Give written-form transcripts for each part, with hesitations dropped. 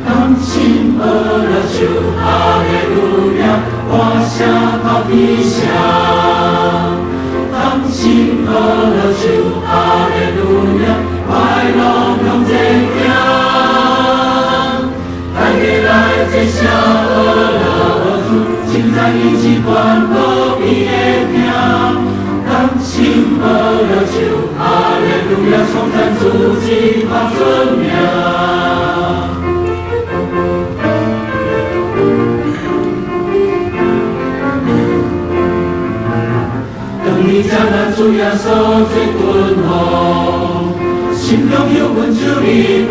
当心而了就哈利路亚，华夏到地下。当心而了就哈利路亚，快乐同这样。带给来这下而了主，现在一起欢乐比也妙。当心而了就哈利路亚，颂赞主计划尊妙。你将那主耶稣最困候，心中有温就离归。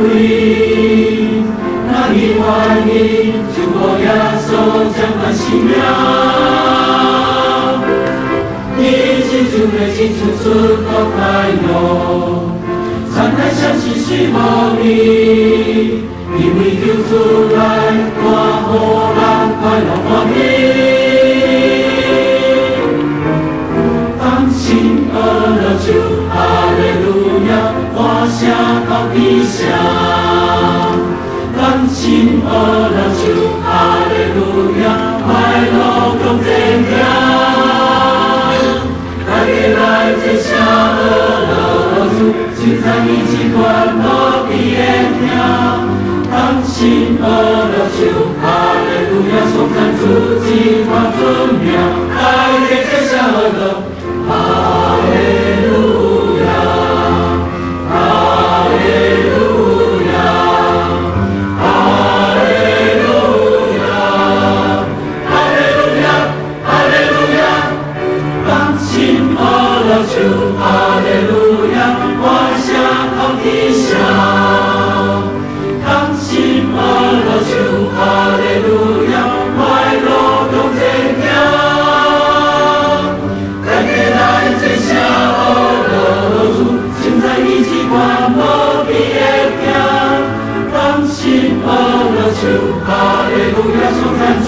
那你怀疑就我耶稣将那奇妙，你记住的清楚出口开路，敞开相信虚无你，因为救出来大好人快乐欢喜。心而了就哈利路亚，华夏到地下。当心而了就哈利路亚，快乐共增强。带给来这下而了主，现在一起欢乐比也妙。当心而了就哈利路亚，颂赞主计划尊妙。带给这下而了。哈利路亚，哈利路亚，哈利路亚，哈利路亚，哈利路亚。当心而了就哈利路亚，华夏到地下。当心而了就哈利路亚，快乐共增强。欢乐比也妙，当心而了就哈利路亚，颂赞主。